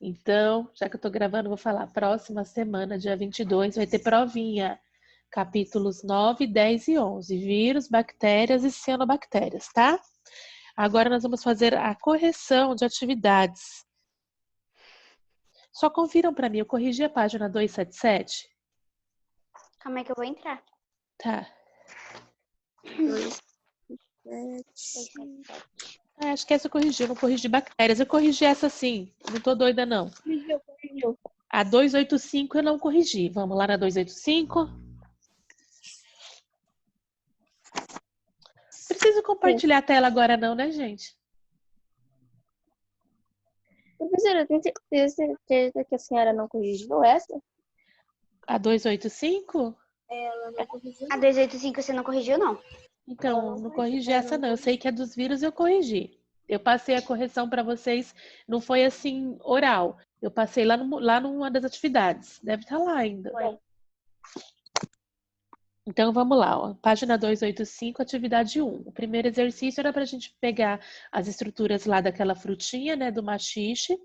Então, já que eu estou gravando, vou falar. Próxima semana, dia 22, vai ter provinha. Capítulos 9, 10 e 11. Vírus, bactérias e cianobactérias, tá? Agora nós vamos fazer a correção de atividades. Só confiram para mim, eu corrigi a página 277? Calma aí que eu vou entrar. Tá. 277. Acho que essa eu corrigi, eu não corrigi bactérias. Eu corrigi essa sim, não tô doida não. Corrigiu. A 285 eu não corrigi. Vamos lá na 285. Preciso compartilhar a tela agora não, né, gente? Professora, tem certeza que a senhora não corrigiu essa? A 285? Ela não corrigiu. A 285 você não corrigiu, não? Então, não corrigi essa não. Eu sei que a dos vírus eu corrigi. Eu passei a correção para vocês, não foi assim oral. Eu passei lá numa das atividades. Deve estar lá ainda. Foi. Então vamos lá, ó. Página 285, atividade 1. O primeiro exercício era para a gente pegar as estruturas lá daquela frutinha, né, do maxixe,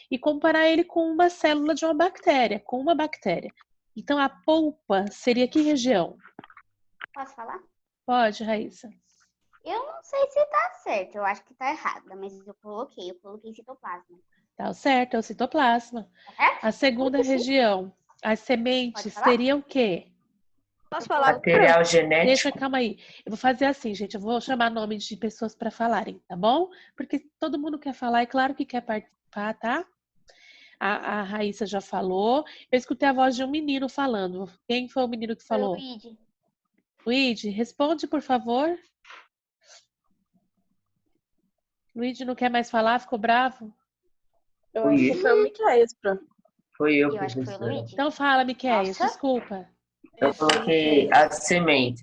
e comparar ele com uma célula de uma bactéria, com uma bactéria. Então a polpa seria que região? Posso falar? Pode, Raíssa. Eu não sei se tá certo, eu acho que tá errada, mas eu coloquei citoplasma. Tá certo, é o citoplasma. É? A segunda região, as sementes seriam o quê? Posso falar? Material genético. Calma aí. Eu vou fazer assim, gente. Eu vou chamar nome de pessoas para falarem, tá bom? Porque todo mundo quer falar, é claro que quer participar, tá? A Raíssa já falou. Eu escutei a voz de um menino falando. Quem foi o menino que falou? Luigi. Luigi, responde, por favor. Luigi não quer mais falar? Ficou bravo? Eu acho que foi o Miquéias, Foi eu, Eu acho que foi o professora. Luigi. Então fala, Miquéias, Nossa. desculpa. Eu coloquei a semente.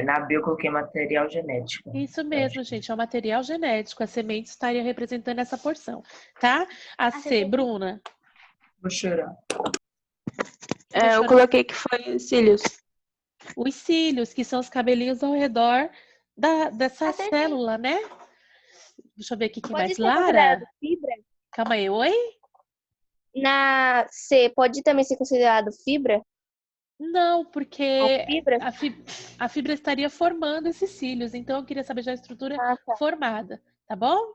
Na bio eu coloquei material genético. Isso mesmo, gente. É o material genético. A semente estaria representando essa porção, tá? A C, Bruna. Vou chorar. Eu coloquei que foi cílios. Os cílios, que são os cabelinhos ao redor dessa célula, né? Deixa eu ver aqui quem Pode mais. ser Lara? considerado fibra? Calma aí, oi? Na C, pode também ser considerado fibra? Não, porque Fibra? a fibra estaria formando esses cílios. Então, eu queria saber já a estrutura Tá. formada, tá bom?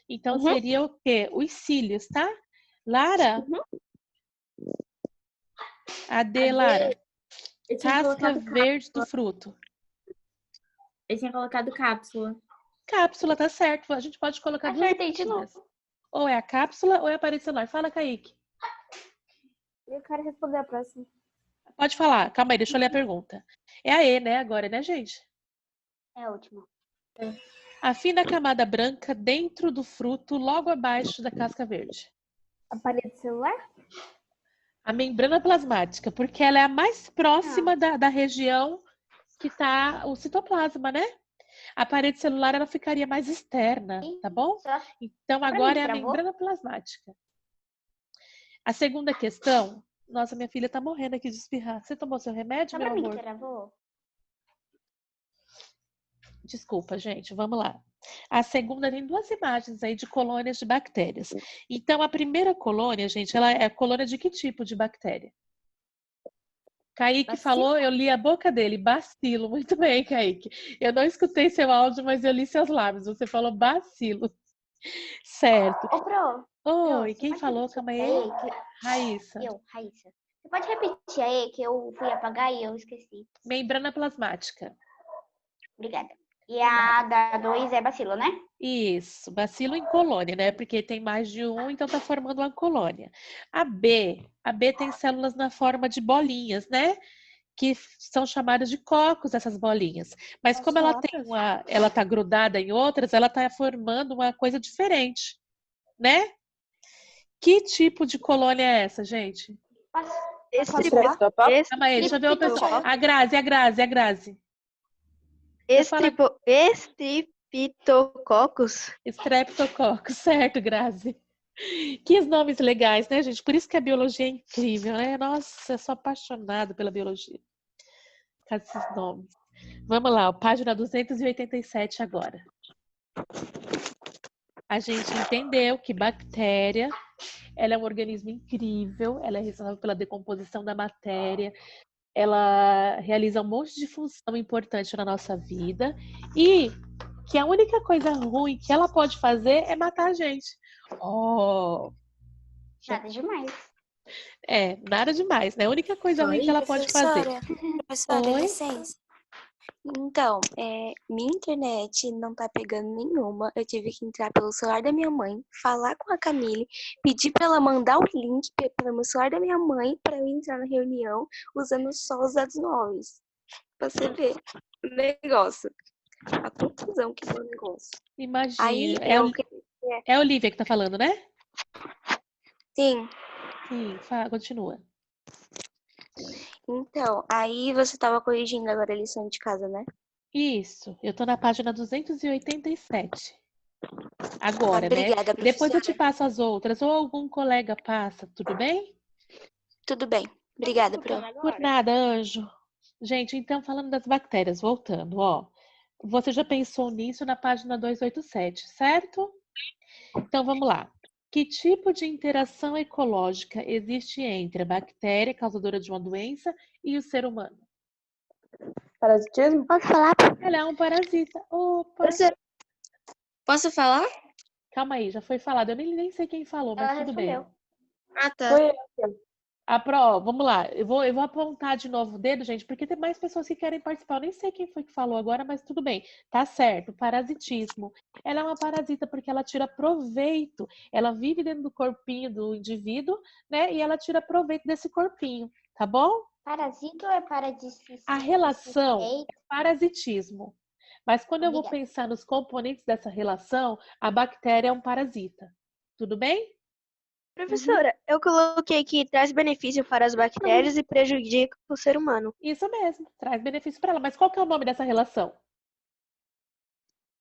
Então, Uhum. seria o quê? Os cílios, tá? Lara? Uhum. A D, Lara. Eu tinha Casca colocado verde do fruto. Eu tinha colocado cápsula. Cápsula, tá certo. A gente pode colocar duas Acertei de opções. Ou é a cápsula ou é a parede celular. Fala, Kaique. Eu quero responder a próxima. Pode falar. Calma aí, deixa eu ler a pergunta. É a E, né? Agora, né, gente? É a última. A fina camada branca dentro do fruto, logo abaixo da casca verde. A parede celular? A membrana plasmática, porque ela é a mais próxima da região que está o citoplasma, né? A parede celular, ela ficaria mais externa, tá bom? Então, agora é a membrana plasmática. A segunda questão... Nossa, minha filha tá morrendo aqui de espirrar. Você tomou seu remédio, meu amor? Travou? Desculpa, gente, vamos lá. A segunda tem duas imagens aí de colônias de bactérias. Então, a primeira colônia, gente, ela é a colônia de que tipo de bactéria? Kaique Bacilo? falou, eu li a boca dele, bacilo. Muito bem, Kaique. Eu não escutei seu áudio, mas eu li seus lábios. Você falou bacilo. Certo. Ô, Pro. Oi, quem falou? Calma aí. Raíssa. Raíssa. Você pode repetir aí que eu fui apagar e eu esqueci. Membrana plasmática. Obrigada. E a da 2 é bacilo, né? Isso, bacilo em colônia, né? Porque tem mais de um, então tá formando uma colônia. A B tem células na forma de bolinhas, né? Que são chamadas de cocos, essas bolinhas. Mas como ela tá grudada em outras, ela tá formando uma coisa diferente, né? Que tipo de colônia é essa, gente? Calma aí, deixa eu ver o pessoal. A Grazi. Estreptococcus. Streptococcus, certo, Grazi. Que nomes legais, né, gente? Por isso que a biologia é incrível, né? Nossa, eu sou apaixonada pela biologia. Por causa desses nomes. Vamos lá, página 287 agora. a gente entendeu que bactéria, ela é um organismo incrível, ela é responsável pela decomposição da matéria, ela realiza um monte de função importante na nossa vida e que a única coisa ruim que ela pode fazer é matar a gente. Oh, Nada demais. nada demais, né? A única coisa ruim que ela pode fazer. Professora, Oi? licença. Então, minha internet não tá pegando nenhuma. Eu tive que entrar pelo celular da minha mãe, falar com a Camille, pedir pra ela mandar o link pelo meu celular da minha mãe pra eu entrar na reunião usando só os dados móveis. Pra você ver o negócio. A confusão que deu o negócio. Aí Imagina. eu. É a Olivia que tá falando, né? Sim. Sim, continua. Então, aí você tava corrigindo agora a lição de casa, né? Isso, eu tô na página 287. Agora, né? Obrigada, Depois eu te professora. passo as outras, ou algum colega passa, tudo bem? Tudo bem. Obrigada, prof. Por nada, anjo. Gente, então falando das bactérias, voltando, ó. Você já pensou nisso na página 287, certo? Então vamos lá. Que tipo de interação ecológica existe entre a bactéria causadora de uma doença e o ser humano? Parasitismo? Posso falar? Ela é um parasita. Opa! Professora, posso falar? Calma aí, já foi falado. Eu nem sei quem falou, mas Ela tudo bem. respondeu. Ah, tá. Foi eu. Vamos lá. Eu vou apontar de novo o dedo, gente, porque tem mais pessoas que querem participar. Eu nem sei quem foi que falou agora, mas tudo bem. Tá certo. Parasitismo. Ela é uma parasita porque ela tira proveito. Ela vive dentro do corpinho do indivíduo, né? E ela tira proveito desse corpinho, tá bom? Parasito ou é paradisício? A relação é parasitismo. Mas quando eu vou Obrigada. pensar nos componentes dessa relação, a bactéria é um parasita. Tudo bem? Professora, eu coloquei que traz benefício para as bactérias e prejudica o ser humano. Isso mesmo, traz benefício para ela. Mas qual que é o nome dessa relação?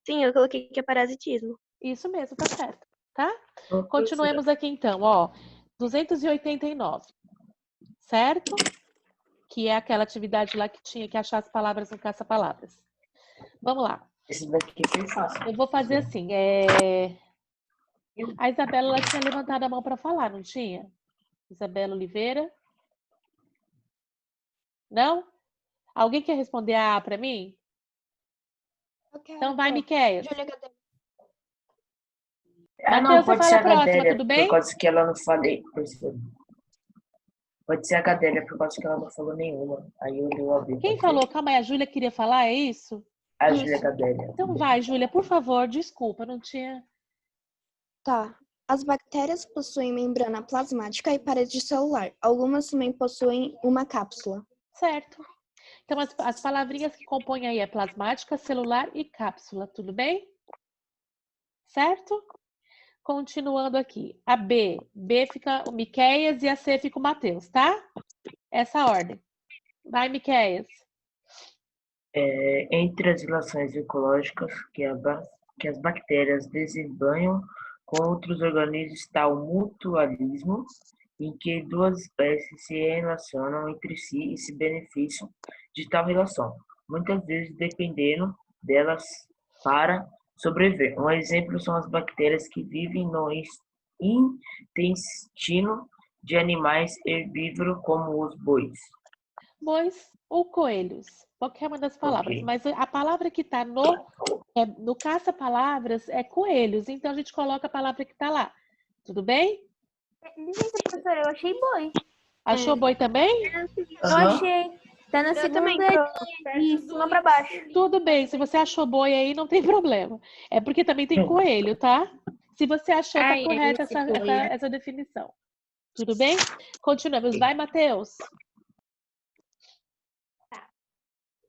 Sim, eu coloquei que é parasitismo. Isso mesmo, tá certo, tá? Ô, Continuemos aqui então, ó. 289, certo? Que é aquela atividade lá que tinha que achar as palavras no caça-palavras. Vamos lá. Esse daqui foi fácil. Eu vou fazer assim. A Isabela ela tinha levantado a mão para falar, não tinha? Isabela Oliveira? Não? Alguém quer responder a para mim? Então vai, Miqueias. Ah, Matheus, não, você pode ser fala a a próxima, Gadélia, tudo por bem? causa que ela não falei, professor. Pode ser a Gadélia, por causa que ela não falou nenhuma. Aí eu li o ouvi. Quem falou? Calma aí, a Júlia queria falar, é isso? A Júlia Gadélia. Então vai, Júlia, por favor, desculpa, não tinha... Tá. As bactérias possuem membrana plasmática e parede celular. Algumas também possuem uma cápsula. Certo. Então, as palavrinhas que compõem aí é plasmática, celular e cápsula, tudo bem? Certo? Continuando aqui. A B. B fica o Miqueias e a C fica o Matheus, tá? Essa ordem. Vai, Miqueias. Entre as relações ecológicas que as bactérias desempenham com outros organismos está o mutualismo, em que duas espécies se relacionam entre si e se beneficiam de tal relação, muitas vezes dependendo delas para sobreviver. Um exemplo são as bactérias que vivem no intestino de animais herbívoros como os bois. Bois ou coelhos, qualquer uma das palavras. Ok. Mas a palavra que está no caça-palavras é coelhos, então a gente coloca a palavra que está lá. Tudo bem? Licença, professora, eu achei boi. Achou boi também? Eu achei. Tá na segunda de cima pra baixo. Tudo bem, se você achou boi aí, não tem problema. É porque também tem coelho, tá? Se você achou, tá Ai, correta esse coelho. essa definição. Tudo bem? Continuamos. Vai, Matheus.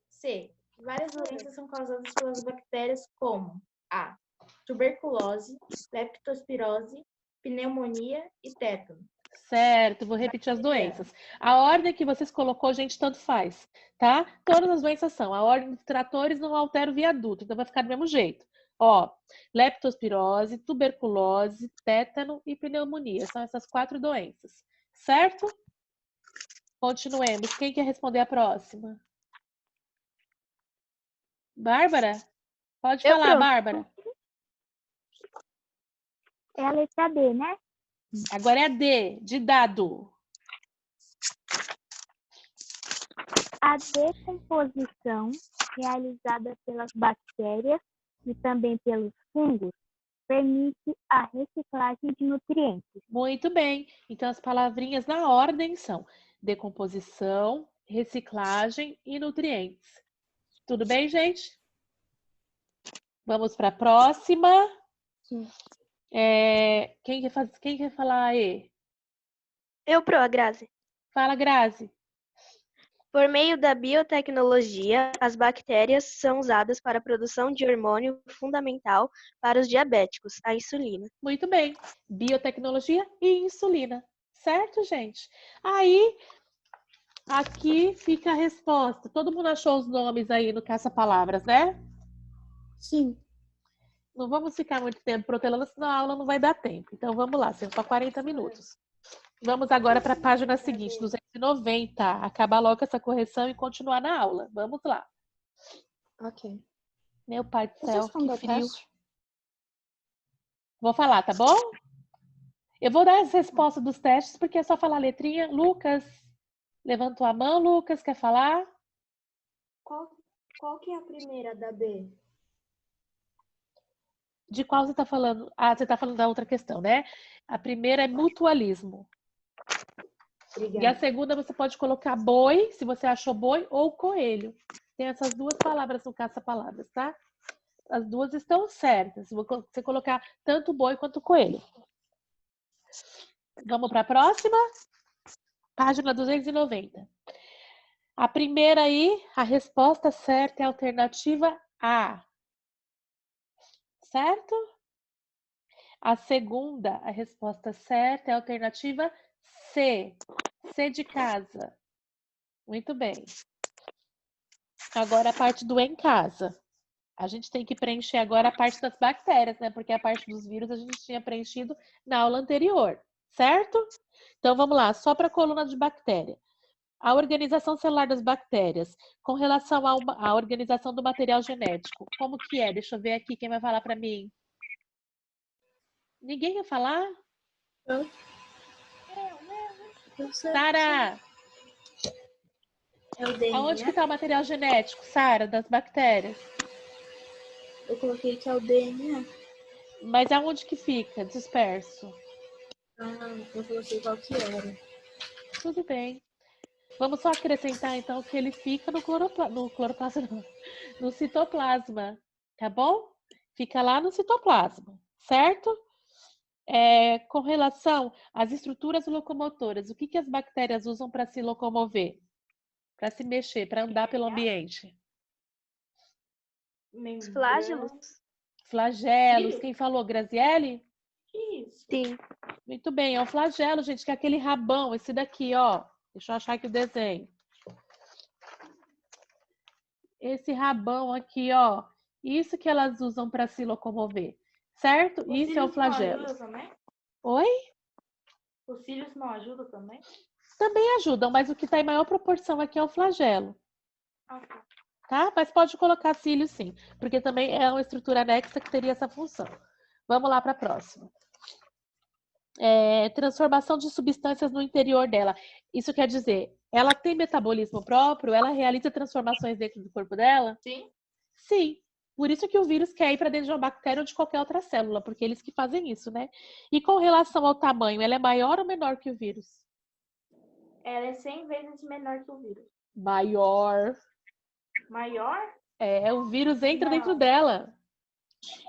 C. Várias doenças são causadas pelas bactérias como A. Tuberculose, leptospirose, pneumonia e tétano. Certo, vou repetir as doenças. A ordem que vocês colocou, gente, tanto faz, tá? Todas as doenças são. A ordem dos tratores não altera o viaduto, então vai ficar do mesmo jeito. Ó, leptospirose, tuberculose, tétano e pneumonia. São essas 4 doenças, certo? Continuemos. Quem quer responder a próxima? Bárbara? Pode falar, Bárbara. É a letra D, né? Agora é a D, de dado. A decomposição realizada pelas bactérias e também pelos fungos permite a reciclagem de nutrientes. Muito bem. Então, as palavrinhas na ordem são decomposição, reciclagem e nutrientes. Tudo bem, gente? Vamos para a próxima. Sim. Quem quer falar aí? Eu, a Grazi. Fala, Grazi. Por meio da biotecnologia, as bactérias são usadas para a produção de hormônio fundamental para os diabéticos, a insulina. Muito bem. Biotecnologia e insulina. Certo, gente? Aí, aqui fica a resposta. Todo mundo achou os nomes aí no caça-palavras, né? Sim. Não vamos ficar muito tempo protelando, senão a aula não vai dar tempo. Então, vamos lá, são só 40 minutos. Vamos agora para a página seguinte, 290. Acabar logo essa correção e continuar na aula. Vamos lá. Ok. Meu pai do Posso céu, responder que o frio. teste? Vou falar, tá bom? Eu vou dar as respostas dos testes, porque é só falar a letrinha. Lucas, levantou a mão. Lucas, quer falar? Qual que é a primeira da B? De qual você está falando? Ah, você está falando da outra questão, né? A primeira é mutualismo. E a Obrigada. segunda você pode colocar boi, se você achou boi, ou coelho. Tem essas duas palavras no caça-palavras, tá? As duas estão certas. Se você colocar tanto boi quanto coelho. Vamos para a próxima? Página 290. A primeira aí, a resposta certa é a alternativa A. Certo? A segunda, a resposta certa é a alternativa C. C de casa. Muito bem. Agora a parte do em casa. A gente tem que preencher agora a parte das bactérias, né? Porque a parte dos vírus a gente tinha preenchido na aula anterior, certo? Então vamos lá, só para a coluna de bactéria. A organização celular das bactérias, com relação à organização do material genético, como que é? Deixa eu ver aqui quem vai falar para mim. Ninguém quer falar? Sara! É o DNA? Aonde que está o material genético, Sara, das bactérias? Eu coloquei que é o DNA. Mas aonde que fica? Disperso. Eu coloquei qual que era. Tudo bem. Vamos só acrescentar, então, que ele fica no cloroplasma, não, no citoplasma, tá bom? Fica lá no citoplasma, certo? Com relação às estruturas locomotoras, o que as bactérias usam para se locomover? Para se mexer, para andar pelo ambiente? Os flágelos? Flagelos. Quem falou? Graziele? Isso. Sim. Muito bem, é o flagelo, gente, que é aquele rabão, esse daqui, ó. Deixa eu achar aqui o desenho. Esse rabão aqui, ó. Isso que elas usam para se locomover, certo? Isso é o flagelo. Os cílios não ajudam também? Oi? Os cílios não ajudam também? Também ajudam, mas o que está em maior proporção aqui é o flagelo. Tá? Mas pode colocar cílios sim, porque também é uma estrutura anexa que teria essa função. Vamos lá para a próxima. Transformação de substâncias no interior dela. Isso quer dizer, ela tem metabolismo próprio? Ela realiza transformações dentro do corpo dela? Sim. Sim. Por isso que o vírus quer ir para dentro de uma bactéria ou de qualquer outra célula, porque eles que fazem isso, né? E com relação ao tamanho, ela é maior ou menor que o vírus? Ela é 100 vezes menor que o vírus. Maior. Maior? O vírus entra Não. dentro dela.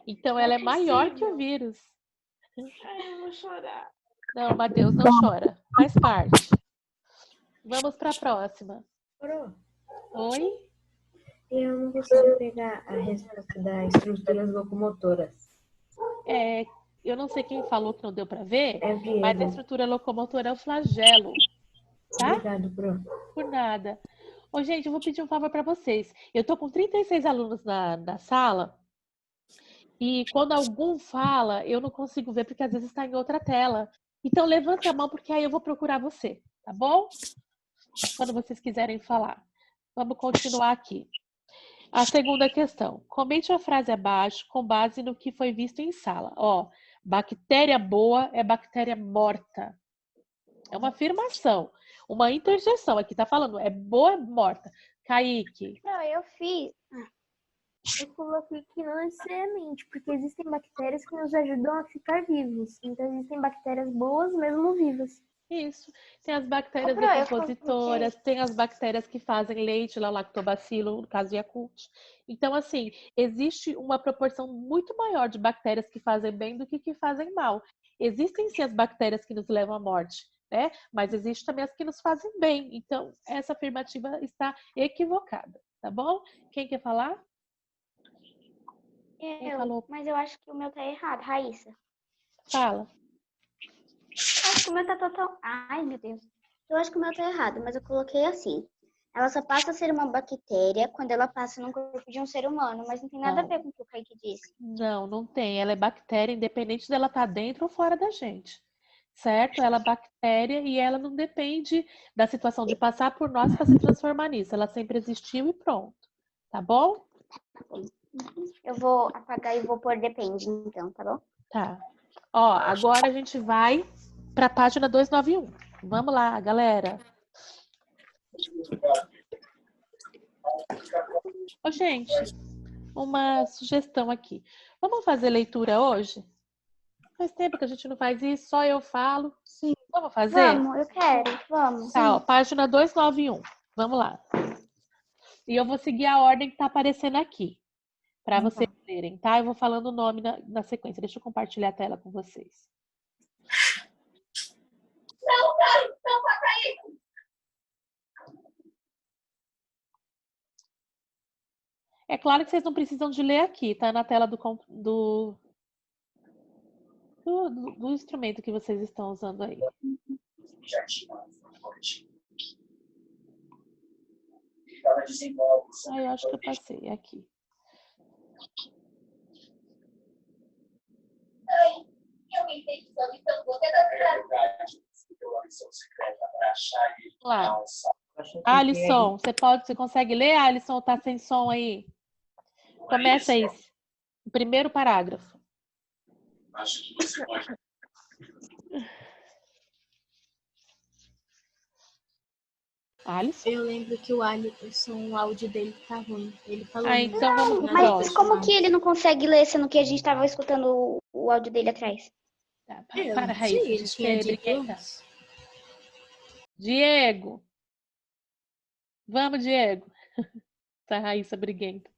Então, ela é maior que o possível. vírus. Ai, eu vou chorar. Não, Matheus, não chora. Faz parte. Vamos para a próxima. Oi? Eu não consigo pegar a resposta das estruturas locomotoras. Eu não sei quem falou que não deu para ver, É o Diego. mas a estrutura locomotora é o flagelo. Tá? Obrigado, Pro. Por nada. Ô, gente, eu vou pedir um favor para vocês. Eu tô com 36 alunos na sala e quando algum fala, eu não consigo ver porque às vezes está em outra tela. Então, levanta a mão porque aí eu vou procurar você, tá bom? Quando vocês quiserem falar. Vamos continuar aqui. A segunda questão. Comente a frase abaixo com base no que foi visto em sala. Ó, Bactéria boa é bactéria morta. É uma afirmação, uma interjeção. Aqui tá falando, é boa, é morta. Kaique. Não, eu fiz. Eu coloquei que não necessariamente, porque existem bactérias que nos ajudam a ficar vivos. Então, existem bactérias boas mesmo vivas. Isso. Tem as bactérias Pro, eu decompositoras, tem as bactérias que fazem leite, lá, lactobacilo, no caso Yakult. Então, assim, existe uma proporção muito maior de bactérias que fazem bem do que fazem mal. Existem sim as bactérias que nos levam à morte, né? Mas existem também as que nos fazem bem. Então, essa afirmativa está equivocada, tá bom? Quem quer falar? Falou? Mas eu acho que o meu tá errado, Raíssa. Fala. Acho que o meu tá total. Ai, meu Deus. Eu acho que o meu tá errado, mas eu coloquei assim. Ela só passa a ser uma bactéria quando ela passa no corpo de um ser humano, mas não tem nada a ver com o que o Kaique disse. Não tem. Ela é bactéria, independente dela estar dentro ou fora da gente. Certo? Ela é bactéria e ela não depende da situação de passar por nós para se transformar nisso. Ela sempre existiu e pronto. Tá bom? Eu vou apagar e vou pôr depende, então, tá bom? Tá. Ó, agora a gente vai para a página 291. Vamos lá, galera. Ô, gente, uma sugestão aqui. Vamos fazer leitura hoje? Faz tempo que a gente não faz isso, só eu falo. Sim. Vamos fazer? Vamos, eu quero, vamos. Tá, ó, página 291. Vamos lá. E eu vou seguir a ordem que tá aparecendo aqui, para vocês lerem, tá? Eu vou falando o nome na sequência. Deixa eu compartilhar a tela com vocês. É claro que vocês não precisam de ler aqui, tá? Na tela do instrumento que vocês estão usando aí. Ah, eu acho que eu passei aqui. Lá. Alisson, você consegue ler, Alisson? Tá sem som aí? Começa aí. O primeiro parágrafo. Acho que você pode. Alisson? Eu lembro que o Alisson, o áudio dele tá ruim. Ele falou. Então vamos pro Mas próximo. como que ele não consegue ler, sendo que a gente tava escutando o áudio dele atrás? Tá, para, Raíssa. Diego. Vamos, Diego. Tá, Raíssa, briguenta.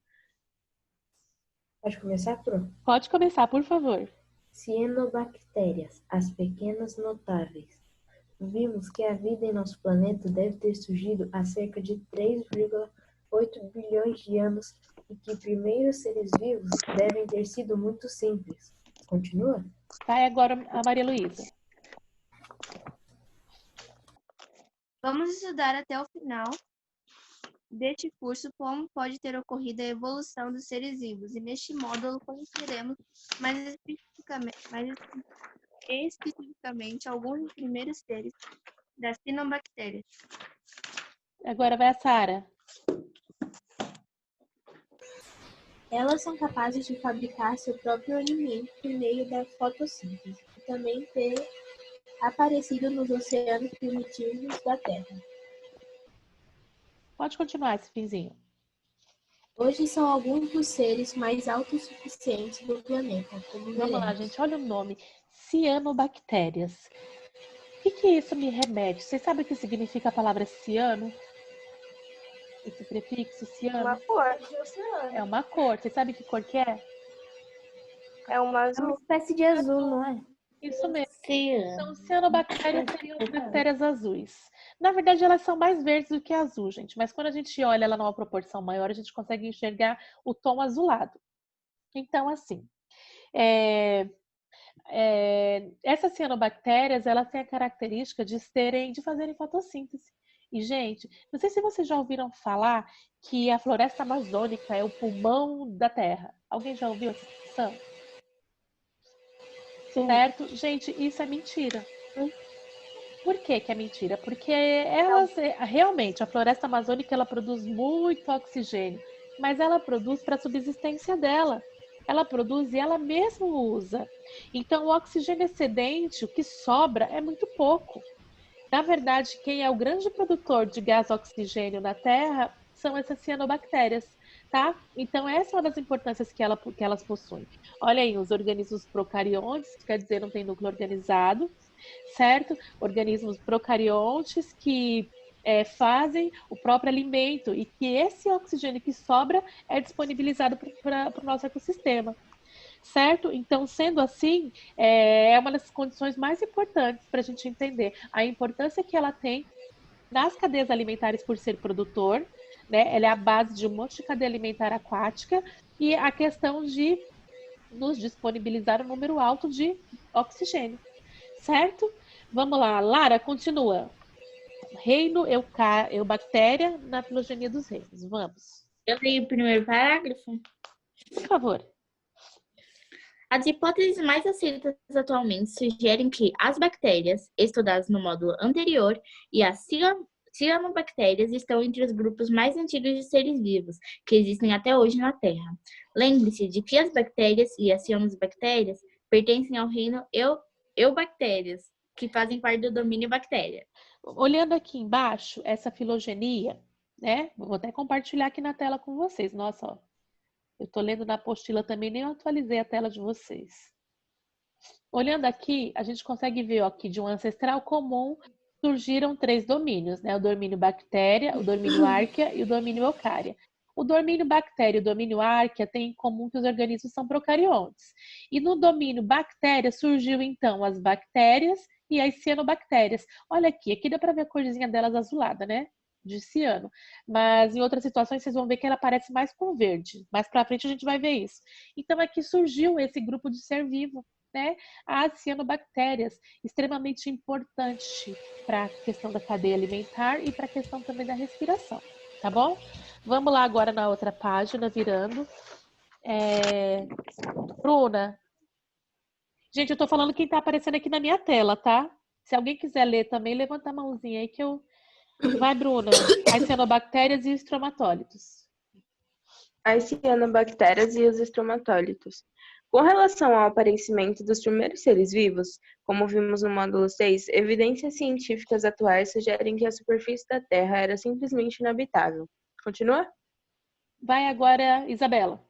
Pode começar, Pro? Pode começar, por favor. Cianobactérias, as pequenas notáveis. Vimos que a vida em nosso planeta deve ter surgido há cerca de 3,8 bilhões de anos e que primeiros seres vivos devem ter sido muito simples. Continua? Vai agora a Maria Luísa. Vamos estudar até o final deste curso como pode ter ocorrido a evolução dos seres vivos e neste módulo conheceremos mais especificamente alguns dos primeiros seres das cianobactérias. Agora vai a Sara. Elas são capazes de fabricar seu próprio alimento por meio da fotossíntese e também ter aparecido nos oceanos primitivos da Terra. Pode continuar esse finzinho. Hoje são alguns dos seres mais autossuficientes do planeta. Vamos lá, gente. Olha o nome. Cianobactérias. O que isso me remete? Vocês sabem o que significa a palavra ciano? Esse prefixo ciano? Uma cor. É uma cor. Vocês sabem que cor que é? É uma espécie de azul, não é? Isso mesmo. Então, cianobactérias seriam bactérias azuis. Na verdade, elas são mais verdes do que azul, gente. Mas quando a gente olha ela numa proporção maior, a gente consegue enxergar o tom azulado. Então, assim, essas cianobactérias, elas têm a característica de fazerem fotossíntese. E, gente, não sei se vocês já ouviram falar que a floresta amazônica é o pulmão da Terra. Alguém já ouviu essa expressão? Certo? Gente, isso é mentira. Por que é mentira? Porque realmente, a floresta amazônica, ela produz muito oxigênio, mas ela produz para a subsistência dela. ela produz e ela mesma usa. Então, o oxigênio excedente, o que sobra, é muito pouco. Na verdade, quem é o grande produtor de gás oxigênio na Terra são essas cianobactérias, tá? Então, essa é uma das importâncias que elas possuem. Olha aí, os organismos procariontes, quer dizer, não tem núcleo organizado, certo? Organismos procariontes que fazem o próprio alimento e que esse oxigênio que sobra é disponibilizado para o nosso ecossistema. Certo? Então, sendo assim, é uma das condições mais importantes para a gente entender a importância que ela tem nas cadeias alimentares por ser produtor, né? Ela é a base de um monte de cadeia alimentar aquática e a questão de nos disponibilizar um número alto de oxigênio, certo? Vamos lá, Lara, continua. Reino Eubactéria na filogenia dos reinos. Vamos. Eu leio o primeiro parágrafo. Por favor. As hipóteses mais aceitas atualmente sugerem que as bactérias, estudadas no módulo anterior, e as cianobactérias estão entre os grupos mais antigos de seres vivos que existem até hoje na Terra. Lembre-se de que as bactérias e as cianobactérias pertencem ao reino Eubactérias, que fazem parte do domínio bactéria. Olhando aqui embaixo, essa filogenia, né? Vou até compartilhar aqui na tela com vocês. Nossa, ó. Eu tô lendo na apostila também, nem atualizei a tela de vocês. Olhando aqui, a gente consegue ver ó, que de um ancestral comum surgiram 3 domínios, né? O domínio bactéria, o domínio árquea e o domínio eucária. O domínio bactéria e o domínio árquea têm em comum que os organismos são procariontes. E no domínio bactéria surgiu então as bactérias e as cianobactérias. Olha aqui dá para ver a corzinha delas azulada, né? De ciano. Mas em outras situações vocês vão ver que ela parece mais com verde. Mais para frente a gente vai ver isso. Então aqui surgiu esse grupo de ser vivo, né? As cianobactérias, extremamente importante para a questão da cadeia alimentar e para a questão também da respiração, tá bom? Vamos lá agora na outra página, virando. Bruna. Gente, eu tô falando quem tá aparecendo aqui na minha tela, tá? Se alguém quiser ler também, levanta a mãozinha aí que eu... Vai, Bruna. As cianobactérias e estromatólitos. As cianobactérias e os estromatólitos. Com relação ao aparecimento dos primeiros seres vivos, como vimos no módulo 6, evidências científicas atuais sugerem que a superfície da Terra era simplesmente inabitável. Continua? Vai agora, Isabela.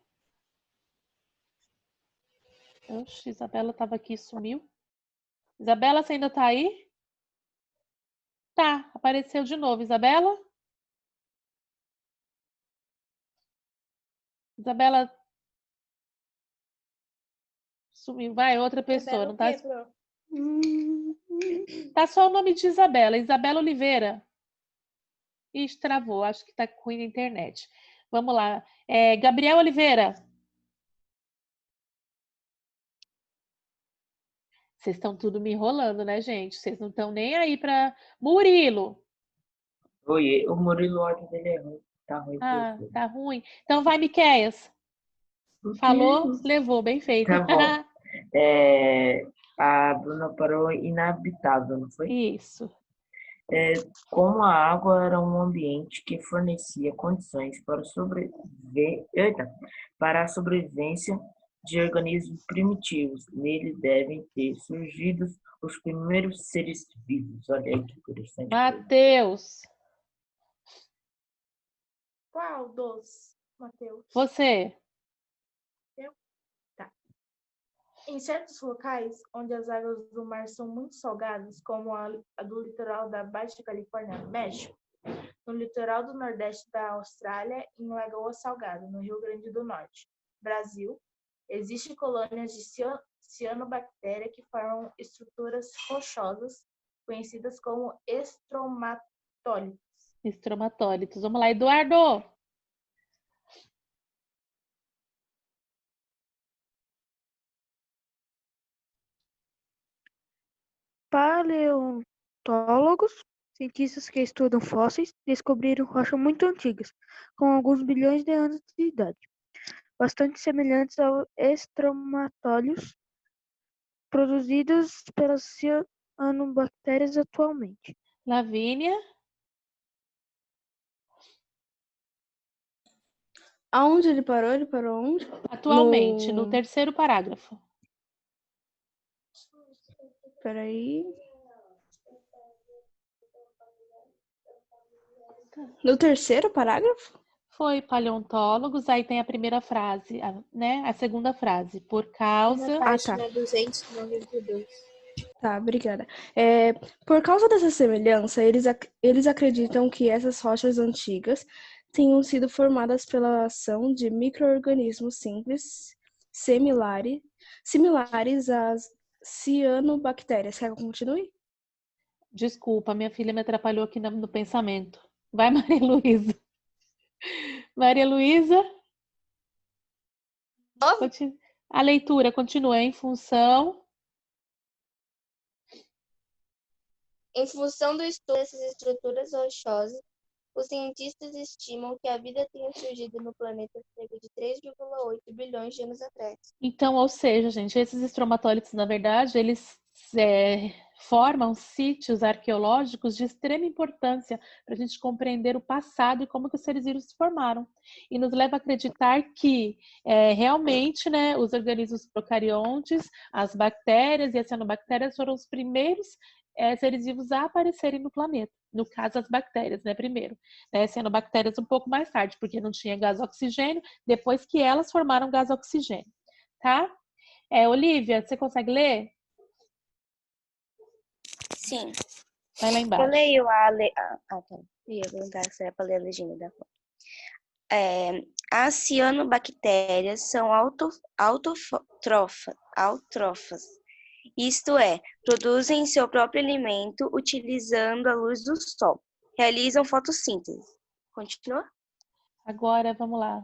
Oxe, Isabela estava aqui e sumiu. Isabela, você ainda está aí? Tá, apareceu de novo. Isabela? Isabela sumiu. Vai, outra pessoa. Não tá... Tá só o nome de Isabela. Isabela Oliveira. Ixi, travou. Acho que tá ruim na internet. Vamos lá. Gabriel Oliveira. Vocês estão tudo me enrolando, né, gente? Vocês não estão nem aí para Murilo. Oi, o Murilo, o áudio dele é ruim. Tá ruim. Ah, tá ruim. Então vai, Miqueias. Falou, levou, bem feito. Tá bom. A Bruna parou inabitável, não foi? Isso. Como a água era um ambiente que fornecia condições para a sobrevivência de organismos primitivos, nele devem ter surgido os primeiros seres vivos. Olha aí que interessante. Mateus. Qual dos, Mateus? Você. Eu? Tá. Em certos locais onde as águas do mar são muito salgadas, como a do litoral da Baixa Califórnia, no México, no litoral do Nordeste da Austrália e em Lagoa Salgada, no Rio Grande do Norte, Brasil, existem colônias de cianobactéria que formam estruturas rochosas conhecidas como estromatólitos. Estromatólitos. Vamos lá, Eduardo. Paleontólogos, cientistas que estudam fósseis, descobriram rochas muito antigas, com alguns bilhões de anos de idade, bastante semelhantes aos estromatólitos produzidos pelas cianobactérias atualmente. Lavínia. Aonde ele parou? Ele parou onde? Atualmente, no terceiro parágrafo. Peraí. No terceiro parágrafo? Foi paleontólogos, aí tem a primeira frase, né? A segunda frase, por causa... Na página 292. Tá, obrigada. Por causa dessa semelhança, eles acreditam que essas rochas antigas tenham sido formadas pela ação de micro-organismos simples, similares às cianobactérias. Quer que eu continue? Desculpa, minha filha me atrapalhou aqui no pensamento. Vai, Maria Luísa. Maria Luísa? A leitura continua em função... Em função do estudo dessas estruturas rochosas, os cientistas estimam que a vida tenha surgido no planeta cerca de 3,8 bilhões de anos atrás. Então, ou seja, gente, esses estromatólitos, na verdade, eles formam sítios arqueológicos de extrema importância para a gente compreender o passado e como que os seres vivos se formaram. E nos leva a acreditar que realmente, né, os organismos procariontes, as bactérias e as cianobactérias foram os primeiros seres vivos a aparecerem no planeta. No caso, as bactérias, né, primeiro. Cianobactérias um pouco mais tarde, porque não tinha gás oxigênio, depois que elas formaram gás oxigênio, tá? Olivia, você consegue ler? Sim. Vai lá embaixo. Eu leio tá. Eu ia perguntar se era para ler a legenda da foto. As cianobactérias são autótrofas. Isto é, produzem seu próprio alimento utilizando a luz do sol. Realizam fotossíntese. Continua? Agora, vamos lá.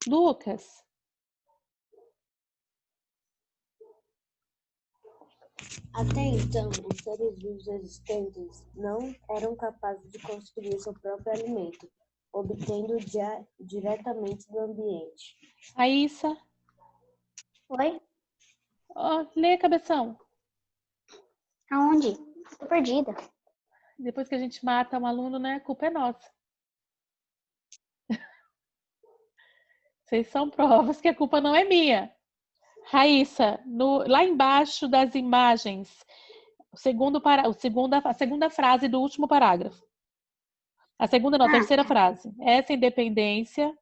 Lucas. Até então, os seres vivos existentes não eram capazes de construir seu próprio alimento, obtendo diretamente do ambiente. Raíssa. Oi? Lê, cabeção. Aonde? Tô perdida. Depois que a gente mata um aluno, né? A culpa é nossa. Vocês são provas que a culpa não é minha. Raíssa, lá embaixo das imagens, a segunda frase do último parágrafo. A segunda não, a terceira frase. Essa independência...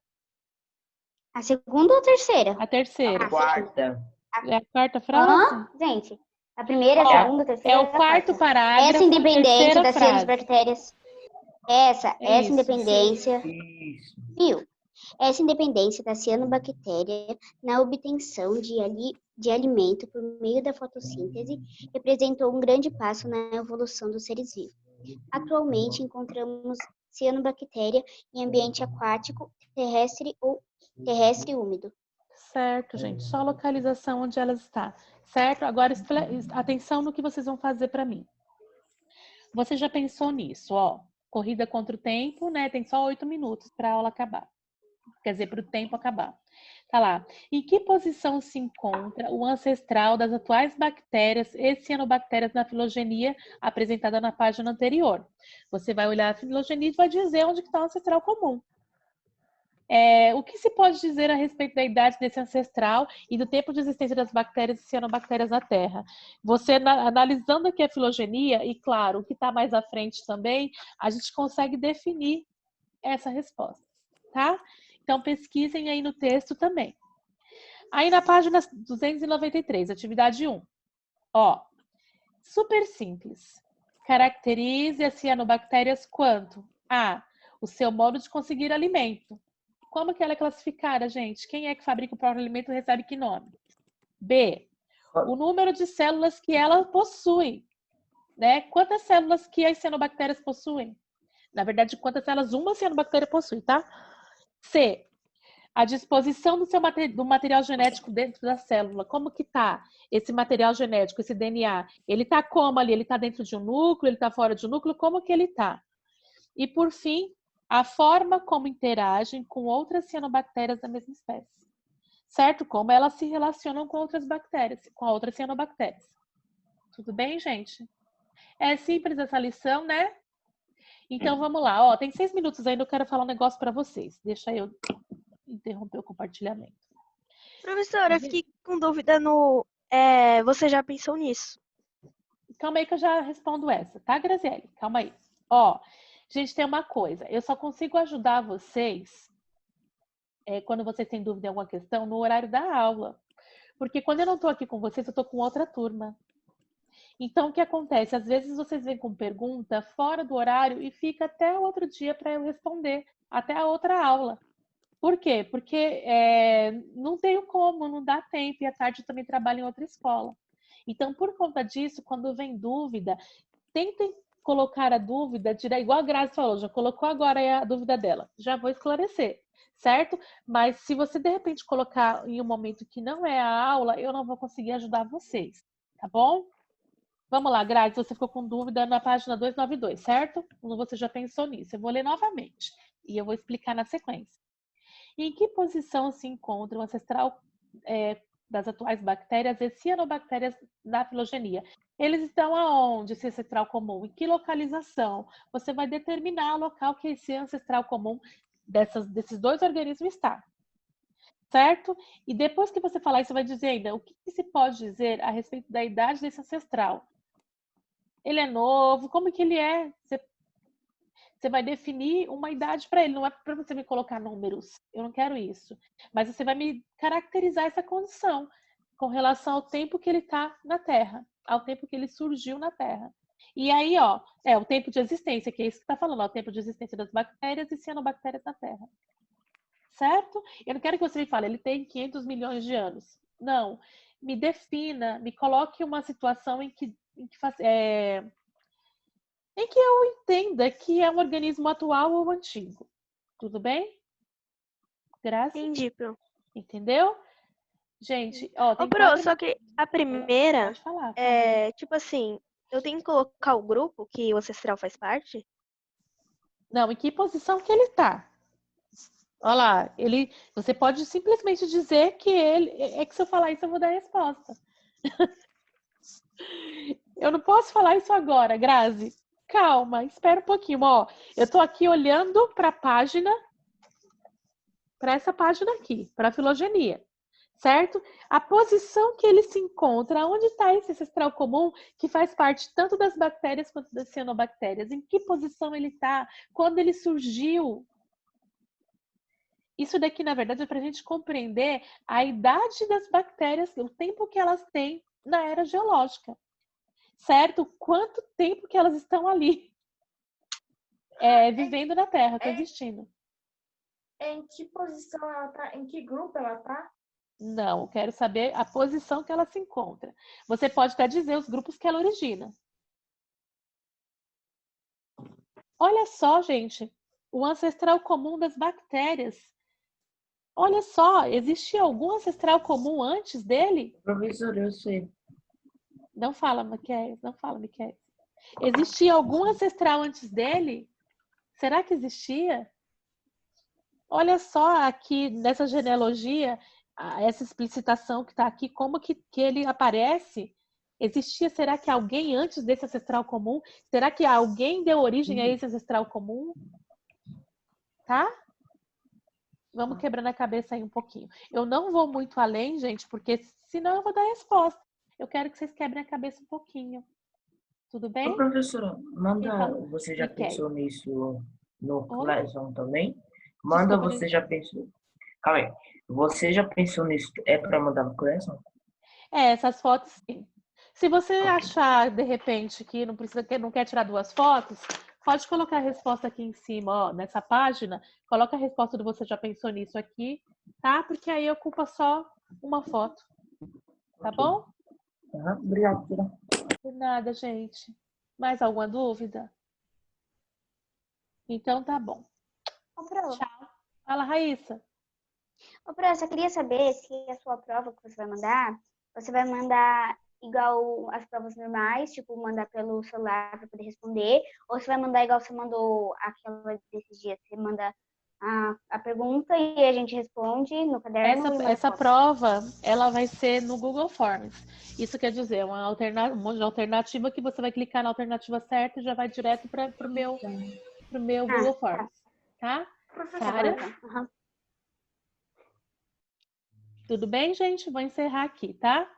A segunda ou a terceira? A terceira. A quarta. É a quarta frase? Gente, a primeira, a segunda, a terceira. É o quarto parágrafo. Essa independência das frase. cianobactérias. Essa independência. Isso. Viu? Essa independência da cianobactéria na obtenção de alimento por meio da fotossíntese representou um grande passo na evolução dos seres vivos. Atualmente encontramos cianobactéria em ambiente aquático, terrestre e úmido. Certo, gente. Só a localização onde ela está. Certo? Agora, atenção no que vocês vão fazer para mim. Você já pensou nisso, ó? Corrida contra o tempo, né? Tem só 8 minutos para a aula acabar. Quer dizer, para o tempo acabar. Tá lá. Em que posição se encontra o ancestral das atuais bactérias e cianobactérias na filogenia apresentada na página anterior? Você vai olhar a filogenia e vai dizer onde está o ancestral comum. O que se pode dizer a respeito da idade desse ancestral e do tempo de existência das bactérias e cianobactérias na Terra? Você, analisando aqui a filogenia, e claro, o que está mais à frente também, a gente consegue definir essa resposta, tá? Então, pesquisem aí no texto também. Aí na página 293, atividade 1. Ó, super simples. Caracterize as cianobactérias quanto? A, o seu modo de conseguir alimento. Como que ela é classificada, gente? Quem é que fabrica o próprio alimento recebe que nome? B, o número de células que ela possui. Né? Quantas células que as cianobactérias possuem? Na verdade, quantas células uma cianobactéria possui, tá? C, a disposição do material genético dentro da célula. Como que tá esse material genético, esse DNA? Ele tá como ali? Ele tá dentro de um núcleo? Ele tá fora de um núcleo? Como que ele tá? E, por fim, a forma como interagem com outras cianobactérias da mesma espécie. Certo? Como elas se relacionam com outras bactérias, com outras cianobactérias. Tudo bem, gente? É simples essa lição, né? Então, vamos lá. Ó, tem 6 minutos ainda, eu quero falar um negócio para vocês. Deixa eu interromper o compartilhamento. Professora, eu fiquei com dúvida no. Você já pensou nisso? Calma aí que eu já respondo essa, tá, Graziele? Calma aí. Ó, gente, tem uma coisa. Eu só consigo ajudar vocês quando vocês têm dúvida em alguma questão no horário da aula. Porque quando eu não estou aqui com vocês, eu estou com outra turma. Então, o que acontece? Às vezes vocês vêm com pergunta fora do horário e fica até outro dia para eu responder, até a outra aula. Por quê? Porque não tenho como, não dá tempo, e à tarde eu também trabalho em outra escola. Então, por conta disso, quando vem dúvida, tentem colocar a dúvida, igual a Grazi falou, já colocou agora a dúvida dela, já vou esclarecer, certo? Mas se você, de repente, colocar em um momento que não é a aula, eu não vou conseguir ajudar vocês, tá bom? Vamos lá, Grazi, você ficou com dúvida na página 292, certo? Você já pensou nisso. Eu vou ler novamente e eu vou explicar na sequência. Em que posição se encontra o ancestral das atuais bactérias e cianobactérias na filogenia? Eles estão aonde, esse ancestral comum? Em que localização? Você vai determinar o local que esse ancestral comum desses dois organismos está. Certo? E depois que você falar isso, você vai dizer ainda o que se pode dizer a respeito da idade desse ancestral. Ele é novo? Como que ele é? Você vai definir uma idade para ele, não é para você me colocar números, eu não quero isso. Mas você vai me caracterizar essa condição com relação ao tempo que ele está na Terra, ao tempo que ele surgiu na Terra. E aí, ó, o tempo de existência, que é isso que está falando, ó, o tempo de existência das bactérias e cianobactérias na Terra. Certo? Eu não quero que você me fale, ele tem 500 milhões de anos. Não. Me defina, me coloque uma situação em que eu entenda que é um organismo atual ou antigo. Tudo bem? Graças? Entendi, Pro. Entendeu? Gente, ó, tem Pro, só que a primeira Pode falar. tipo assim, eu tenho que colocar o grupo que o ancestral faz parte? Não, em que posição que ele está? Olha lá, você pode simplesmente dizer que ele... É que se eu falar isso, eu vou dar a resposta. Eu não posso falar isso agora, Grazi. Calma, espera um pouquinho. Ó, eu estou aqui olhando para a página, para essa página aqui, para a filogenia, certo? A posição que ele se encontra, onde está esse ancestral comum, que faz parte tanto das bactérias quanto das cianobactérias? Em que posição ele está? Quando ele surgiu? Isso daqui, na verdade, é para a gente compreender a idade das bactérias, o tempo que elas têm na era geológica. Certo? Quanto tempo que elas estão ali vivendo na Terra, coexistindo. Em que posição ela está? Em que grupo ela está? Não, eu quero saber a posição que ela se encontra. Você pode até dizer os grupos que ela origina. Olha só, gente, o ancestral comum das bactérias. Olha só, existia algum ancestral comum antes dele? Professor, eu sei. Não fala, Miquel. Não fala, Miquel. Existia algum ancestral antes dele? Será que existia? Olha só aqui nessa genealogia, essa explicitação que está aqui, como que ele aparece? Existia, será que alguém antes desse ancestral comum? Será que alguém deu origem a esse ancestral comum? Tá? Vamos quebrando a cabeça aí um pouquinho. Eu não vou muito além, gente, porque senão eu vou dar resposta. Eu quero que vocês quebrem a cabeça um pouquinho. Tudo bem? Ô, professora, falou? você já Miquel. pensou nisso no Oi? Classroom também? Desculpa, Você já pensou? Calma aí. Você já pensou nisso? É para mandar no Classroom? Essas fotos sim. Se você achar, de repente, que não precisa, que não quer tirar duas fotos, pode colocar a resposta aqui em cima, ó, nessa página. Coloca a resposta do você já pensou nisso aqui, tá? Porque aí ocupa só uma foto. Tá bom? Obrigado, professora. De nada, gente. Mais alguma dúvida? Então tá bom. Tchau. Fala, Raíssa. Pro, eu só queria saber se a sua prova que você vai mandar igual as provas normais, tipo, mandar pelo celular para poder responder, ou você vai mandar igual você mandou aquela desses dias, você manda a pergunta e a gente responde no caderno. Essa prova, ela vai ser no Google Forms. Isso quer dizer, uma alternativa que você vai clicar na alternativa certa e já vai direto para o meu Google Forms. Tá? Sara? Tudo bem, gente? Vou encerrar aqui, tá?